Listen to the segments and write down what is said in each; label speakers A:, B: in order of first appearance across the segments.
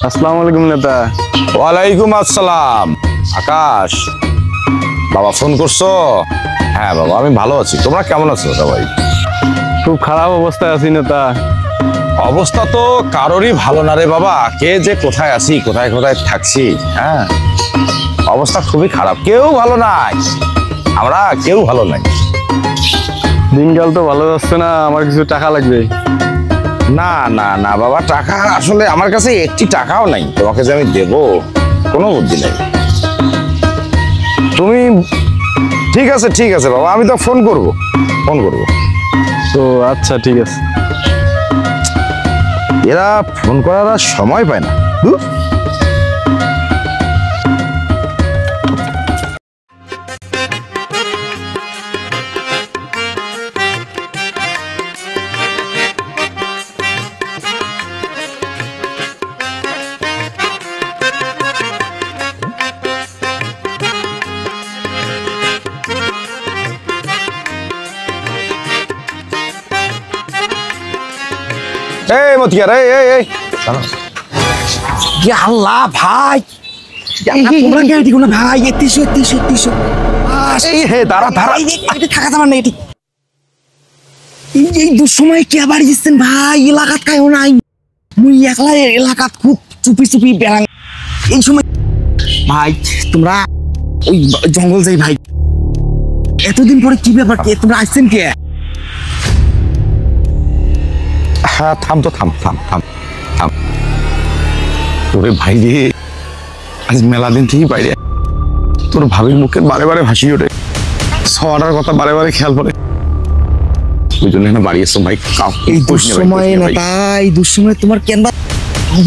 A: আসসালামু আলাইকুম নেতা।
B: ওয়ালাইকুম আসসালাম। আকাশ বাবা ফোন করছো? হ্যাঁ বাবা আমি ভালো আছি, তোমরা কেমন আছো সবাই?
A: খুব খারাপ অবস্থায় আছি নেতা।
B: অবস্থা তো কারোরই ভালো না রে বাবা, কে যে কোথায় আছি কোথায় কোথায় থাকছি। হ্যাঁ অবস্থা খুবই খারাপ, কেউ ভালো নাই, আমরা কেউ ভালো নাই।
A: দিনকাল তো ভালো যাচ্ছে না, আমার কিছু টাকা লাগবে।
B: না না না বাবা, টাকা আসলে আমার কাছে একটি টাকাও নাই, তোমাকে যে আমি দেবো কোনো বুদ্ধি নেই। তুমি ঠিক আছে ঠিক আছে বাবা, আমি তো ফোন করব।
A: তো আচ্ছা ঠিক আছে।
B: এরা ফোন করার আর সময় পায় না। ধুর। এই মতিয়ার এই
C: আল্লাহ ভাই, তোমরা কে এটি কোনো ভাই? 3300
B: এই হে দাঁড়া দাঁড়া,
C: এটি থাকা যাবে না। এটি এই দুঃসময় কে আবার দিচ্ছেন ভাই? এলাকাত কায়ও নাই, মুই একলা এলাকাত খুব চুপি চুপি বেড়াং। এই সময় ভাই তোমরা ওই জঙ্গল যাই ভাই। এতদিন পরে কি ব্যাপার, কে তোমরা আসছেন কে?
B: হ্যাঁ থাম তো, থাম থাম থাম থাম। তোরে ভাই রে, আজ মেলা দিন থেকেই বাইরে, তোর ভাবির মুখে বারে বারে ভাসি ওঠে, সবার কথা বারে বারে খেয়াল পড়ে, ওই জন্য এখানে বাড়ি এসছো ভাই।
C: এই দুঃসময়ে না তাই, দুঃসময়ে তোমার কেন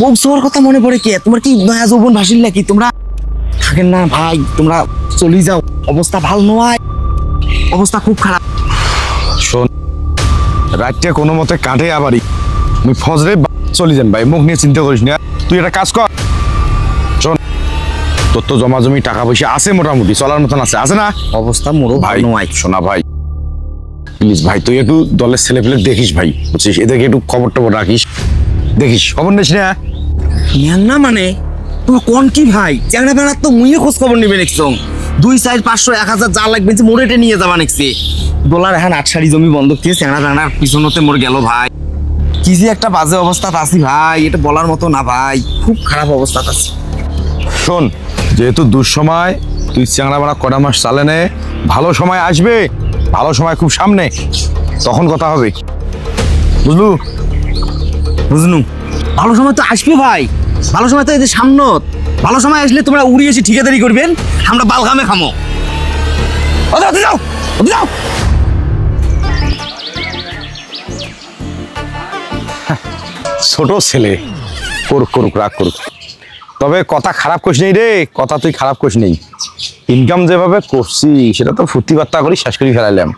C: বউ সবার কথা মনে পড়ে কে? তোমার কি নয়া যৌবন ভাসিল নাকি? তোমরা থাকেন না ভাই, তোমরা চলে যাও, অবস্থা ভালো নয়, অবস্থা খুব খারাপ।
B: শোন, রাতটা কোনো মতে কাটে আবারই, তুই ফজরে চলে যান ভাই, মুখ নিয়ে চিন্তা করিস না। তুই একটা কাজ কর, শোন তোর তো জমা জমি টাকা পয়সা আছে, মোটামুটি চলার মতন আছে না?
C: অবস্থা মোরও
B: ভাই
C: ভালো নয়।
B: শোনা ভাই, প্লিজ ভাই তুই একটু দলের ছেলে পেলে দেখিস ভাই, বুঝছিস, এদেরকে একটু খবর টবর রাখিস, দেখিস, খবর নিস না।
C: না মানে তোমার কোন কি ভাই? চ্যাংড়া বেড়ার তো মুইয়ে খোঁজ খবর নিবে নেক্সট 2, 4, 500, 1000 যা লাগবে মোড়েটে নিয়ে যাবা নেক্সট। ডলার এখন 8 সারি জমি বন্ধক দিয়ে চ্যাংড়া বেড়ার পিছনতে মোর গেল ভাই। কি যে একটা বাজে অবস্থা আছি ভাই, এটা বলার মতো না ভাই, খুব খারাপ অবস্থা আছে।
B: শোন, যেহেতু দুঃসময়, তুই চ্যাংড়া বেড়া কটা মাস চালে নে, ভালো সময় আসবে, ভালো সময় খুব সামনে, তখন কথা হবে, বুঝলু?
C: বুঝনু, ভালো সময় তো আসবে ভাই, ভালো সময় তো এদের সামনত। ভালো সময় আসলে তোমরা উড়ি এসে ঠিকাদারি করবেন, আমরা বালগামে খামো। যাও যাও।
B: ছোট ছেলে করুক রাগ করুক, তবে কথা খারাপ করিস নেই রে, কথা তুই খারাপ করিস নেই। ইনকাম যেভাবে করছি সেটা তো ফুর্তি বার্তা করি শেষ করে ফেলাইলাম,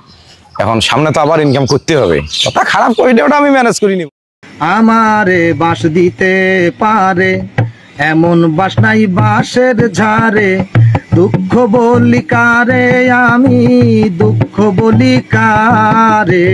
B: এখন সামনে তো আবার ইনকাম করতে হবে, কথা খারাপ করি ওটা আমি ম্যানেজ করি নিব।
D: আমারে বাঁশ দিতে পারে এমন বাঁশ নাই বাঁশের ঝাড়ে, দুঃখ বলি কারে আমি দুঃখ বলি কারে।